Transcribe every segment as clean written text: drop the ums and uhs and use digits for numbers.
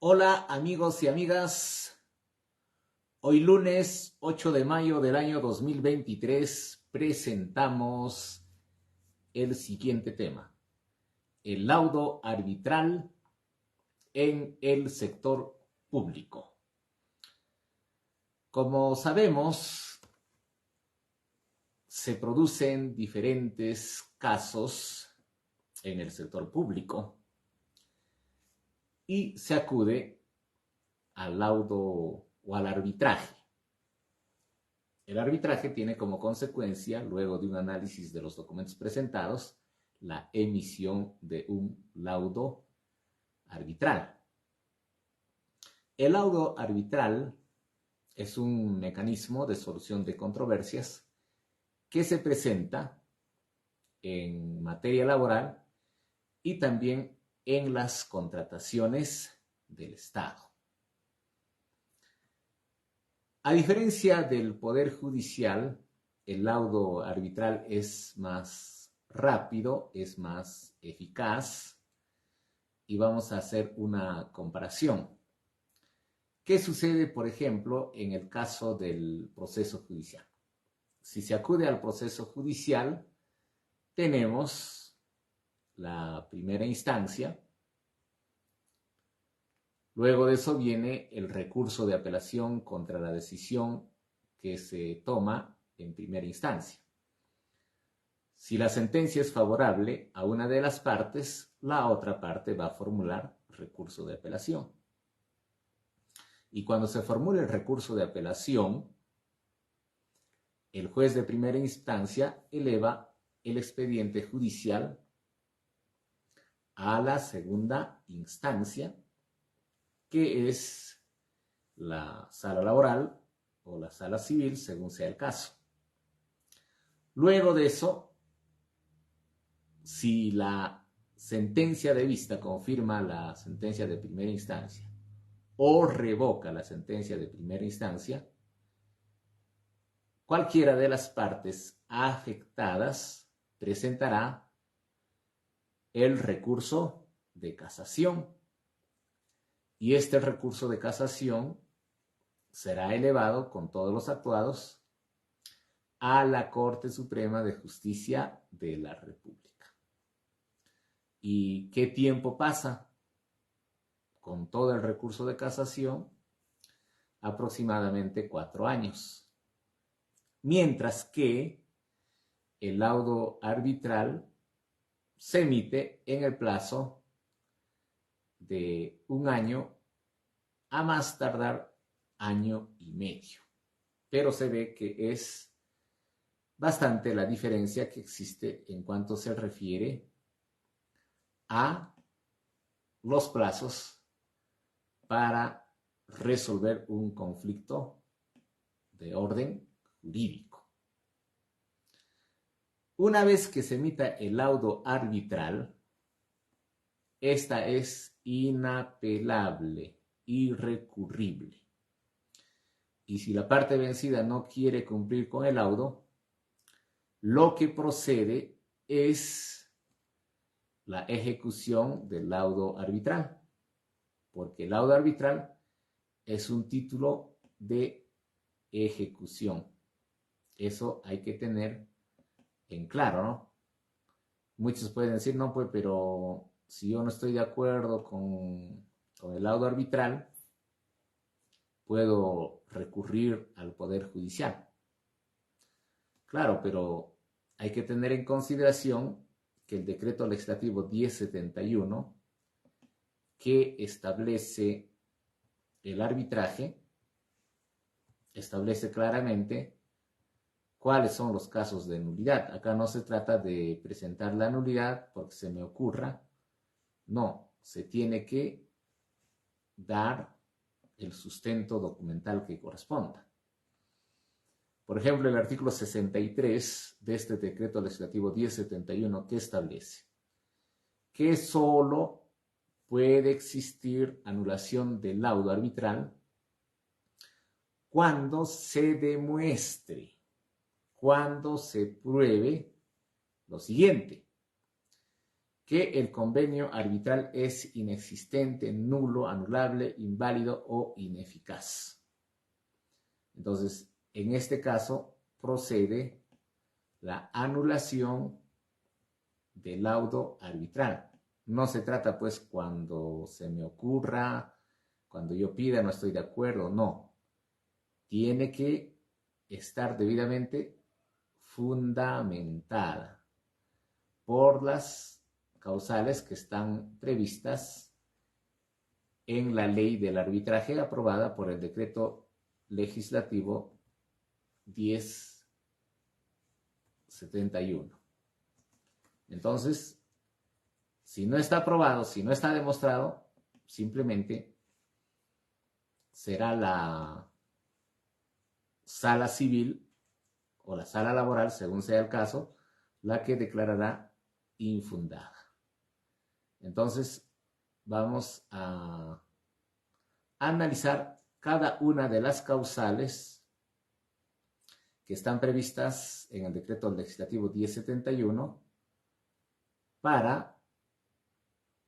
Hola amigos y amigas, hoy lunes 8 de mayo del año 2023 presentamos el siguiente tema, el laudo arbitral en el sector público. Como sabemos, se producen diferentes casos en el sector público y se acude al laudo o al arbitraje. El arbitraje tiene como consecuencia, luego de un análisis de los documentos presentados, la emisión de un laudo arbitral. El laudo arbitral es un mecanismo de solución de controversias que se presenta en materia laboral y también en las contrataciones del Estado. A diferencia del Poder Judicial, el laudo arbitral es más rápido, es más eficaz y vamos a hacer una comparación. ¿Qué sucede, por ejemplo, en el caso del proceso judicial? Si se acude al proceso judicial, tenemos la primera instancia. Luego de eso viene el recurso de apelación contra la decisión que se toma en primera instancia. Si la sentencia es favorable a una de las partes, la otra parte va a formular recurso de apelación. Y cuando se formule el recurso de apelación, el juez de primera instancia eleva el expediente judicial a la segunda instancia, que es la sala laboral o la sala civil, según sea el caso. Luego de eso, si la sentencia de vista confirma la sentencia de primera instancia o revoca la sentencia de primera instancia, cualquiera de las partes afectadas presentará el recurso de casación. Y este recurso de casación será elevado con todos los actuados a la Corte Suprema de Justicia de la República. ¿Y qué tiempo pasa con todo el recurso de casación? Aproximadamente 4 años. Mientras que el laudo arbitral se emite en el plazo de 1 año a más tardar 1 año y medio. Pero se ve que es bastante la diferencia que existe en cuanto se refiere a los plazos para resolver un conflicto de orden jurídico. Una vez que se emita el laudo arbitral, esta es inapelable, irrecurrible. Y si la parte vencida no quiere cumplir con el laudo, lo que procede es la ejecución del laudo arbitral, porque el laudo arbitral es un título de ejecución. Eso hay que tener en claro, ¿no? Muchos pueden decir, no, pues, pero si yo no estoy de acuerdo con el laudo arbitral, puedo recurrir al Poder Judicial. Claro, pero hay que tener en consideración que el decreto legislativo 1071, que establece el arbitraje, establece claramente cuáles son los casos de nulidad. Acá no se trata de presentar la nulidad porque se me ocurra. No, se tiene que dar el sustento documental que corresponda. Por ejemplo, el artículo 63 de este decreto legislativo 1071, que establece que solo puede existir anulación del laudo arbitral cuando se demuestre, cuando se pruebe lo siguiente: que el convenio arbitral es inexistente, nulo, anulable, inválido o ineficaz. Entonces, en este caso, procede la anulación del laudo arbitral. No se trata, pues, cuando se me ocurra, cuando yo pida, no estoy de acuerdo, no. Tiene que estar debidamente fundamentada por las causales que están previstas en la ley del arbitraje aprobada por el decreto legislativo 1071. Entonces, si no está aprobado, si no está demostrado, simplemente será la sala civil o la sala laboral, según sea el caso, la que declarará infundada. Entonces, vamos a analizar cada una de las causales que están previstas en el decreto legislativo 1071 para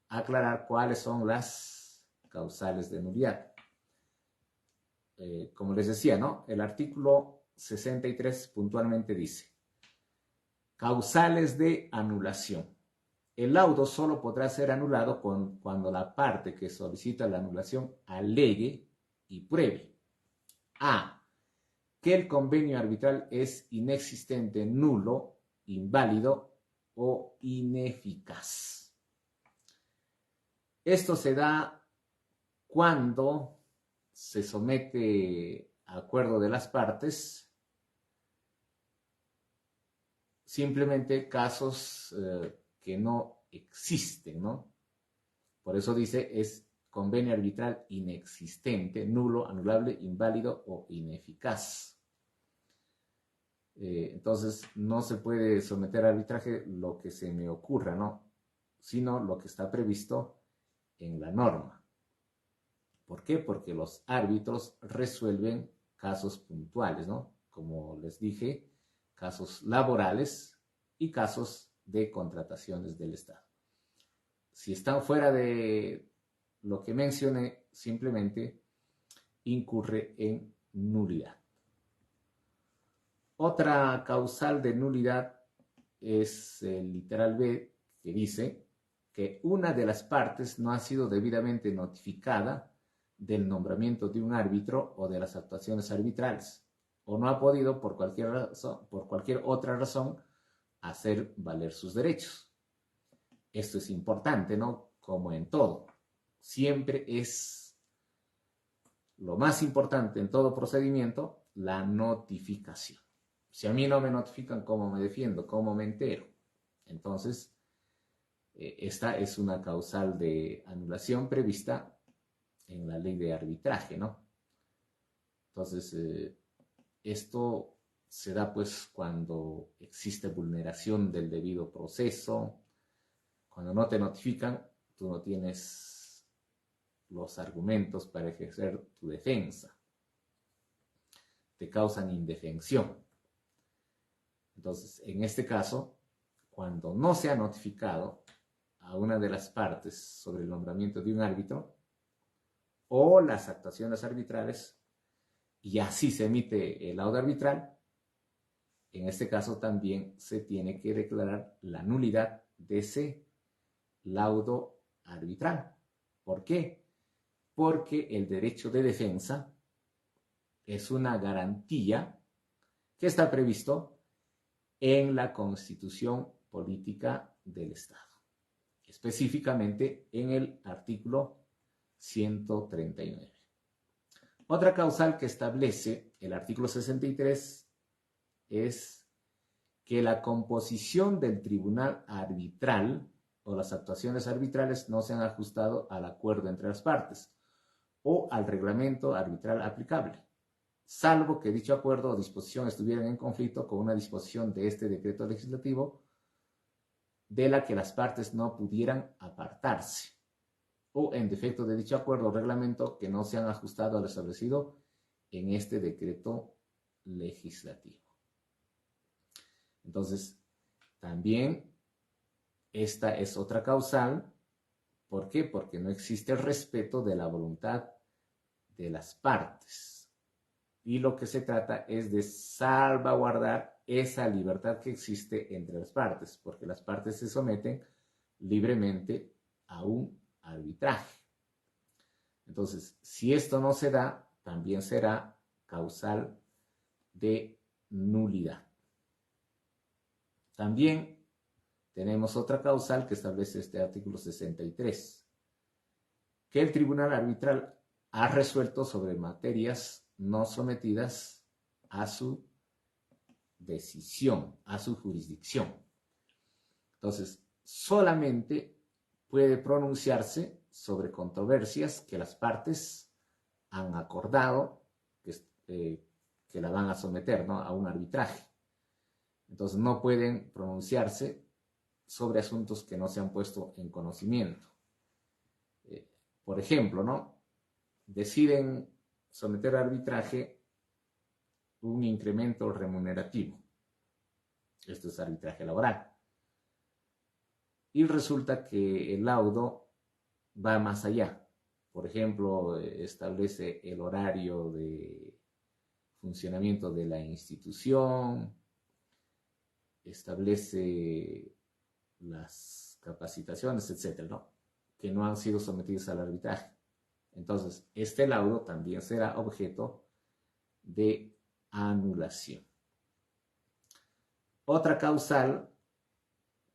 aclarar cuáles son las causales de nulidad. Como les decía, ¿no? El artículo 63 puntualmente dice: causales de anulación. El laudo solo podrá ser anulado cuando la parte que solicita la anulación alegue y pruebe: a. que el convenio arbitral es inexistente, nulo, inválido o ineficaz. Esto se da cuando se somete a acuerdo de las partes simplemente casos que no existen, ¿no? Por eso dice, es convenio arbitral inexistente, nulo, anulable, inválido o ineficaz. Entonces, no se puede someter a arbitraje lo que se me ocurra, ¿no? Sino lo que está previsto en la norma. ¿Por qué? Porque los árbitros resuelven casos puntuales, ¿no? Como les dije, casos laborales y casos de contrataciones del Estado. Si están fuera de lo que mencioné, simplemente incurre en nulidad. Otra causal de nulidad es el literal B, que dice que una de las partes no ha sido debidamente notificada del nombramiento de un árbitro o de las actuaciones arbitrales, o no ha podido por cualquier otra razón hacer valer sus derechos. Esto es importante, ¿no? Como en todo. Siempre es lo más importante en todo procedimiento, la notificación. Si a mí no me notifican, ¿cómo me defiendo? ¿Cómo me entero? Entonces, esta es una causal de anulación prevista en la ley de arbitraje, ¿no? Entonces, esto se da pues cuando existe vulneración del debido proceso, cuando no te notifican, tú no tienes los argumentos para ejercer tu defensa, te causan indefensión. Entonces, en este caso, cuando no se ha notificado a una de las partes sobre el nombramiento de un árbitro o las actuaciones arbitrales, y así se emite el laudo arbitral, en este caso también se tiene que declarar la nulidad de ese laudo arbitral. ¿Por qué? Porque el derecho de defensa es una garantía que está previsto en la Constitución Política del Estado, específicamente en el artículo 139. Otra causal que establece el artículo 63 es que la composición del tribunal arbitral o las actuaciones arbitrales no se han ajustado al acuerdo entre las partes o al reglamento arbitral aplicable, salvo que dicho acuerdo o disposición estuvieran en conflicto con una disposición de este decreto legislativo de la que las partes no pudieran apartarse, o en defecto de dicho acuerdo o reglamento que no se han ajustado a lo establecido en este decreto legislativo. Entonces, también esta es otra causal. ¿Por qué? Porque no existe el respeto de la voluntad de las partes. Y lo que se trata es de salvaguardar esa libertad que existe entre las partes, porque las partes se someten libremente a un arbitraje. Entonces, si esto no se da, también será causal de nulidad. También tenemos otra causal que establece este artículo 63, que el tribunal arbitral ha resuelto sobre materias no sometidas a su decisión, a su jurisdicción. Entonces, solamente puede pronunciarse sobre controversias que las partes han acordado que la van a someter, ¿no?, a un arbitraje. Entonces, no pueden pronunciarse sobre asuntos que no se han puesto en conocimiento. Por ejemplo, ¿no?, deciden someter a arbitraje un incremento remunerativo. Esto es arbitraje laboral. Y resulta que el laudo va más allá. Por ejemplo, establece el horario de funcionamiento de la institución, establece las capacitaciones, etcétera, ¿no?, que no han sido sometidos al arbitraje. Entonces, este laudo también será objeto de anulación. Otra causal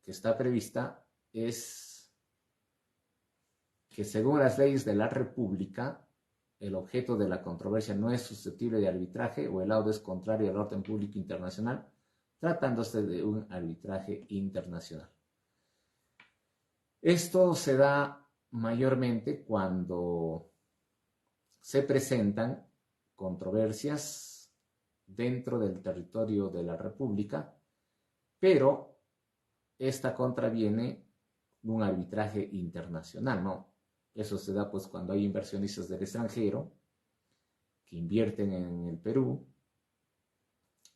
que está prevista es que, según las leyes de la República, el objeto de la controversia no es susceptible de arbitraje o el laudo es contrario al orden público internacional, tratándose de un arbitraje internacional. Esto se da mayormente cuando se presentan controversias dentro del territorio de la República, pero esta contraviene un arbitraje internacional, ¿no? Eso se da pues cuando hay inversionistas del extranjero que invierten en el Perú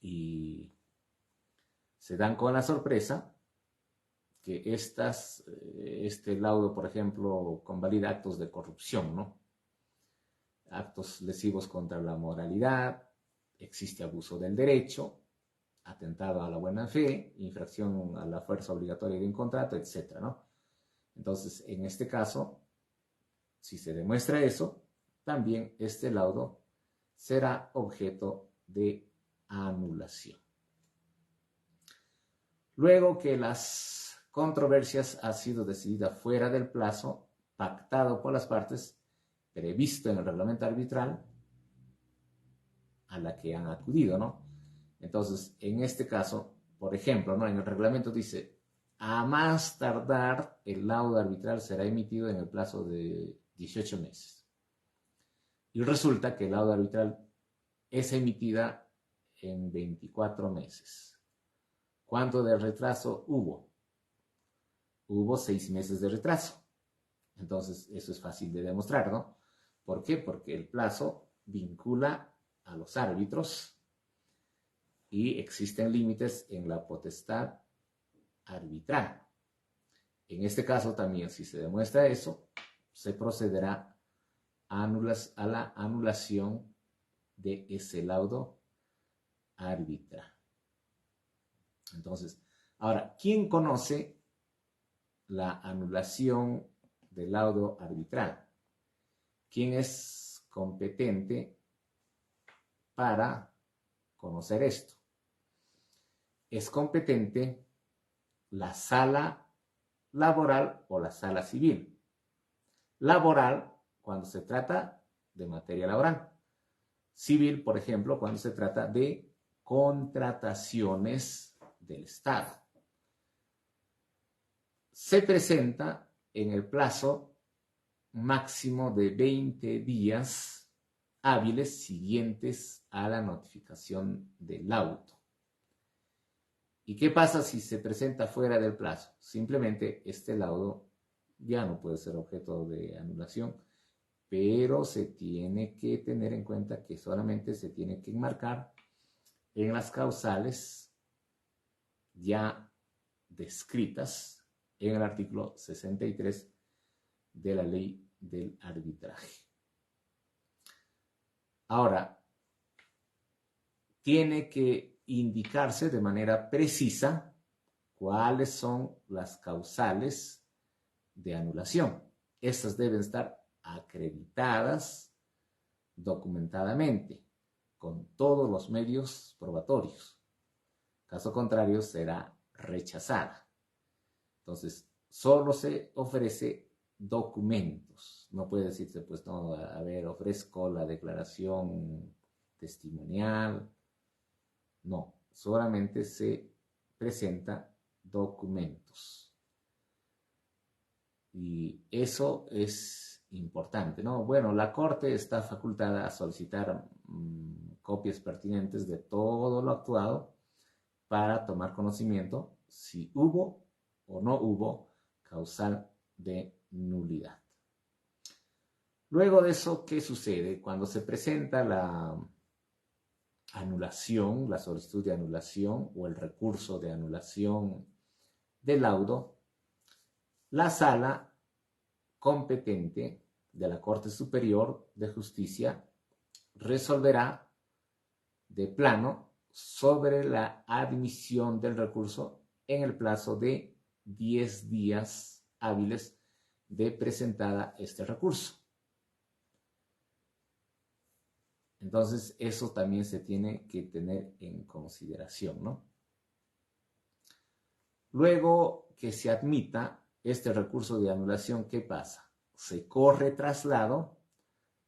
y se dan con la sorpresa que este laudo, por ejemplo, convalida actos de corrupción, ¿no?, actos lesivos contra la moralidad, existe abuso del derecho, atentado a la buena fe, infracción a la fuerza obligatoria de un contrato, etc., ¿no? Entonces, en este caso, si se demuestra eso, también este laudo será objeto de anulación. Luego que las controversias han sido decididas fuera del plazo pactado por las partes, previsto en el reglamento arbitral a la que han acudido, ¿no? Entonces, en este caso, por ejemplo, ¿no?, en el reglamento dice: a más tardar, el laudo arbitral será emitido en el plazo de 18 meses. Y resulta que el laudo arbitral es emitida en 24 meses. ¿Cuánto de retraso hubo? Hubo 6 meses de retraso. Entonces, eso es fácil de demostrar, ¿no? ¿Por qué? Porque el plazo vincula a los árbitros y existen límites en la potestad arbitral. En este caso también, si se demuestra eso, se procederá a la anulación de ese laudo arbitral. Entonces, ahora, ¿quién conoce la anulación del laudo arbitral? ¿Quién es competente para conocer esto? Es competente la sala laboral o la sala civil. Laboral, cuando se trata de materia laboral. Civil, por ejemplo, cuando se trata de contrataciones del Estado. Se presenta en el plazo máximo de 20 días hábiles siguientes a la notificación del laudo. ¿Y qué pasa si se presenta fuera del plazo? Simplemente este laudo ya no puede ser objeto de anulación, pero se tiene que tener en cuenta que solamente se tiene que enmarcar en las causales ya descritas en el artículo 63 de la ley del arbitraje. Ahora, tiene que indicarse de manera precisa cuáles son las causales de anulación. Estas deben estar acreditadas documentadamente con todos los medios probatorios. Caso contrario, será rechazada. Entonces, solo se ofrece documentos. No puede decirse, pues, no, a ver, ofrezco la declaración testimonial. No, solamente se presenta documentos. Y eso es importante, ¿no? Bueno, la Corte está facultada a solicitar copias pertinentes de todo lo actuado para tomar conocimiento si hubo o no hubo causal de nulidad. Luego de eso, ¿qué sucede? Cuando se presenta la anulación, la solicitud de anulación o el recurso de anulación del laudo, la sala competente de la Corte Superior de Justicia resolverá de plano sobre la admisión del recurso en el plazo de 10 días hábiles de presentada este recurso. Entonces, eso también se tiene que tener en consideración, ¿no? Luego que se admita este recurso de anulación, ¿qué pasa? Se corre traslado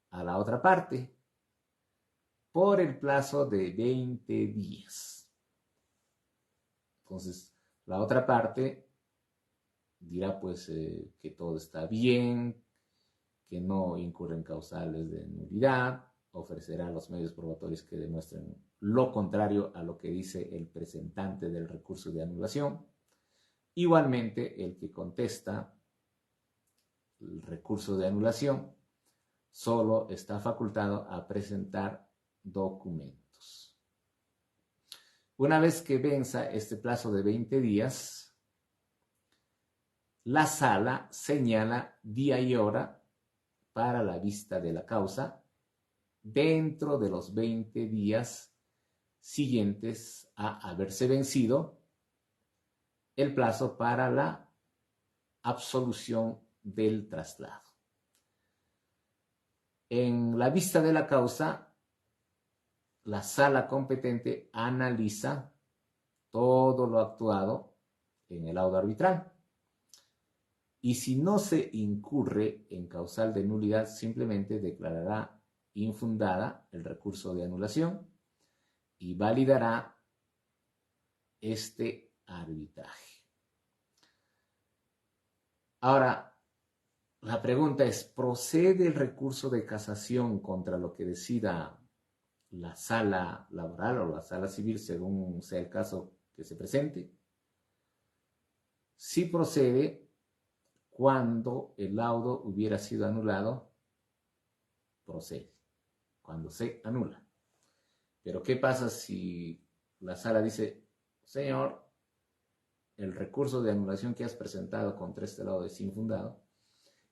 a la otra parte por el plazo de 20 días. Entonces, la otra parte dirá pues que todo está bien, que no incurren causales de nulidad, ofrecerá los medios probatorios que demuestren lo contrario a lo que dice el presentante del recurso de anulación. Igualmente, el que contesta el recurso de anulación solo está facultado a presentar documentos. Una vez que venza este plazo de 20 días, la sala señala día y hora para la vista de la causa dentro de los 20 días siguientes a haberse vencido el plazo para la absolución del traslado. En la vista de la causa, la sala competente analiza todo lo actuado en el laudo arbitral. Y si no se incurre en causal de nulidad, simplemente declarará infundada el recurso de anulación y validará este arbitraje. Ahora, la pregunta es, ¿procede el recurso de casación contra lo que decida la sala laboral o la sala civil, según sea el caso que se presente? Sí procede cuando el laudo hubiera sido anulado, procede, cuando se anula. Pero ¿qué pasa si la sala dice, señor, el recurso de anulación que has presentado contra este laudo es infundado?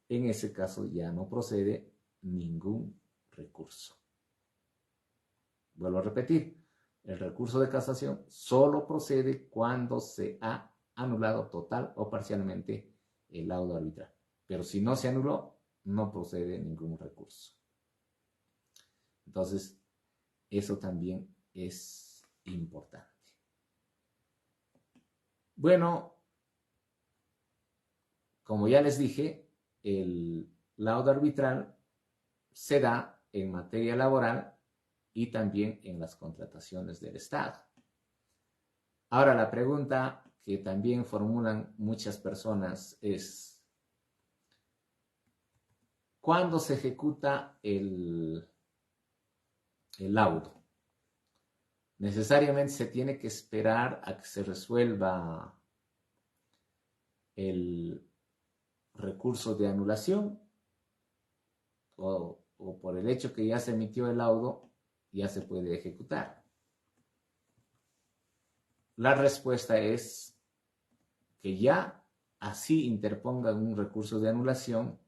En ese caso ya no procede ningún recurso. Vuelvo a repetir, el recurso de casación solo procede cuando se ha anulado total o parcialmente el laudo arbitral. Pero si no se anuló, no procede ningún recurso. Entonces, eso también es importante. Bueno, como ya les dije, el laudo arbitral se da en materia laboral y también en las contrataciones del Estado. Ahora, la pregunta que también formulan muchas personas es, ¿cuándo se ejecuta el laudo? Necesariamente se tiene que esperar a que se resuelva el recurso de anulación o por el hecho que ya se emitió el laudo, ya se puede ejecutar. La respuesta es que ya así interpongan un recurso de anulación,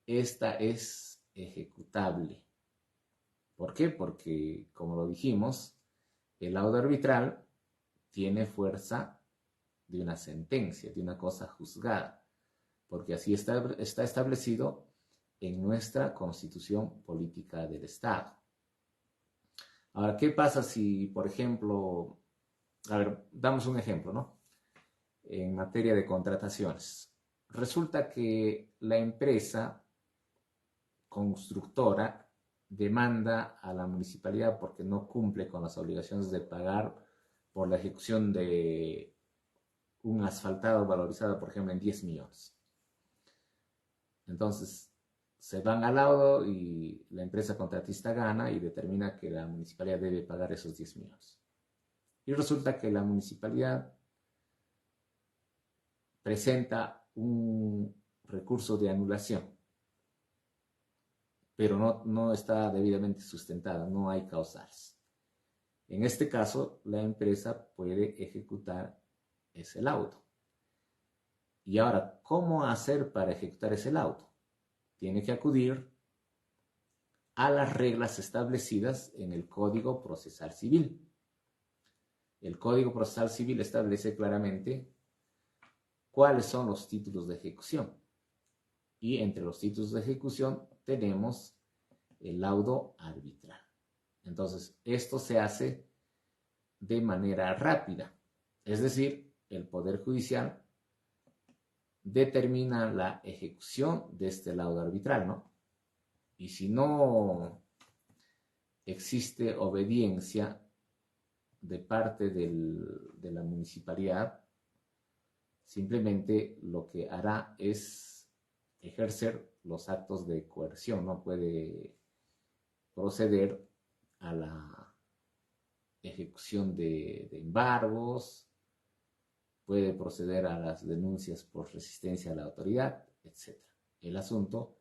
esta es ejecutable. ¿Por qué? Porque, como lo dijimos, el laudo arbitral tiene fuerza de una sentencia, de una cosa juzgada, porque así está establecido en nuestra Constitución Política del Estado. Ahora, ¿qué pasa si, por ejemplo, a ver, damos un ejemplo, ¿no? En materia de contrataciones. Resulta que la empresa constructora demanda a la municipalidad porque no cumple con las obligaciones de pagar por la ejecución de un asfaltado valorizado, por ejemplo, en 10 millones. Entonces, se van al laudo y la empresa contratista gana y determina que la municipalidad debe pagar esos 10 millones. Y resulta que la municipalidad presenta un recurso de anulación, pero no está debidamente sustentada, no hay causales. En este caso, la empresa puede ejecutar ese laudo. Y ahora, ¿cómo hacer para ejecutar ese laudo? Tiene que acudir a las reglas establecidas en el Código Procesal Civil. El Código Procesal Civil establece claramente cuáles son los títulos de ejecución. Y entre los títulos de ejecución tenemos el laudo arbitral. Entonces, esto se hace de manera rápida. Es decir, el Poder Judicial determina la ejecución de este laudo arbitral, ¿no? Y si no existe obediencia de parte de la municipalidad, simplemente lo que hará es ejercer los actos de coerción, no puede proceder a la ejecución de embargos, puede proceder a las denuncias por resistencia a la autoridad, etc. El asunto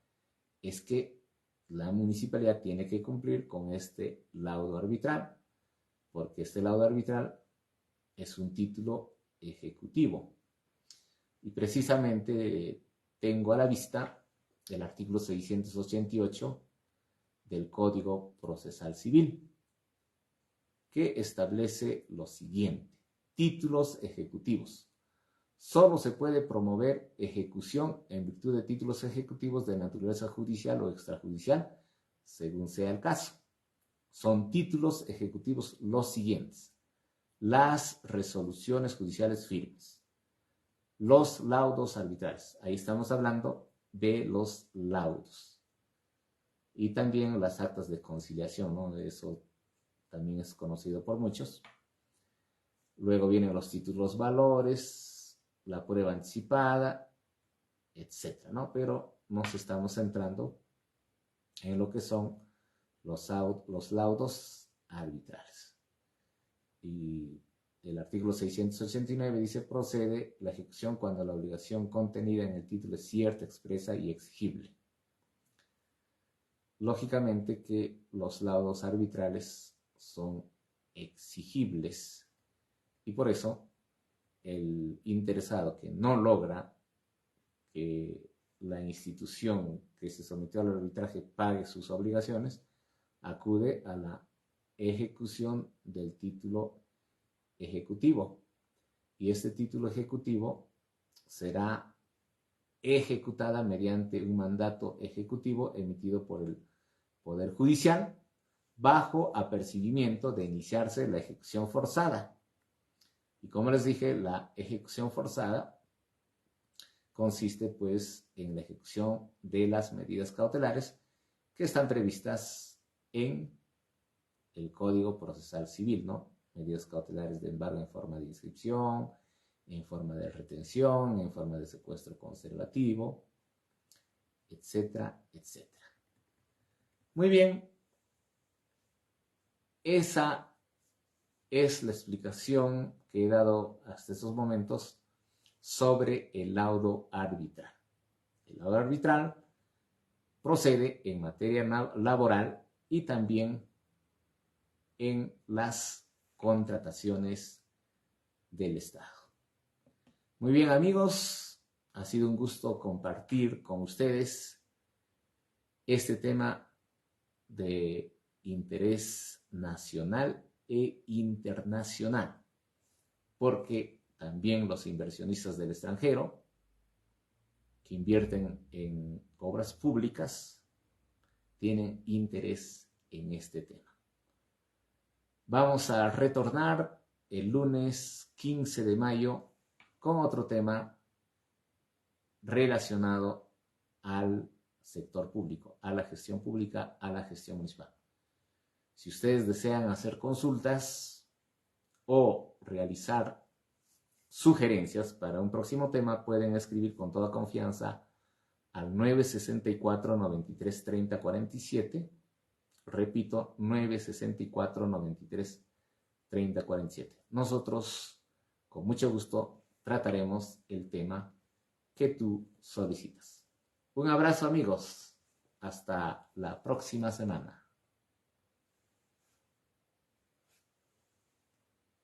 es que la municipalidad tiene que cumplir con este laudo arbitral, porque este laudo arbitral es un título ejecutivo. Y precisamente tengo a la vista el artículo 688 del Código Procesal Civil, que establece lo siguiente: títulos ejecutivos. Solo se puede promover ejecución en virtud de títulos ejecutivos de naturaleza judicial o extrajudicial, según sea el caso. Son títulos ejecutivos los siguientes: las resoluciones judiciales firmes, los laudos arbitrales. Ahí estamos hablando de los laudos. Y también las actas de conciliación, ¿no? Eso también es conocido por muchos. Luego vienen los títulos valores, la prueba anticipada, etcétera, ¿no? Pero nos estamos centrando en lo que son los laudos arbitrales. Y el artículo 689 dice: procede la ejecución cuando la obligación contenida en el título es cierta, expresa y exigible. Lógicamente que los laudos arbitrales son exigibles y por eso el interesado que no logra que la institución que se sometió al arbitraje pague sus obligaciones, acude a la ejecución del título ejecutivo. Y este título ejecutivo será ejecutada mediante un mandato ejecutivo emitido por el Poder Judicial bajo apercibimiento de iniciarse la ejecución forzada. Y como les dije, la ejecución forzada consiste pues en la ejecución de las medidas cautelares que están previstas en el Código Procesal Civil, ¿no? Medidas cautelares de embargo en forma de inscripción, en forma de retención, en forma de secuestro conservativo, etcétera, etcétera. Muy bien, esa es la explicación que he dado hasta estos momentos sobre el laudo arbitral. El laudo arbitral procede en materia laboral y también en las contrataciones del Estado. Muy bien, amigos, ha sido un gusto compartir con ustedes este tema de interés nacional e internacional, porque también los inversionistas del extranjero que invierten en obras públicas tienen interés en este tema. Vamos a retornar el lunes 15 de mayo con otro tema relacionado al sector público, a la gestión pública, a la gestión municipal. Si ustedes desean hacer consultas o realizar sugerencias para un próximo tema, pueden escribir con toda confianza al 964-93-30-47. Repito, 964-93-30-47. Nosotros, con mucho gusto, trataremos el tema que tú solicitas. Un abrazo, amigos. Hasta la próxima semana.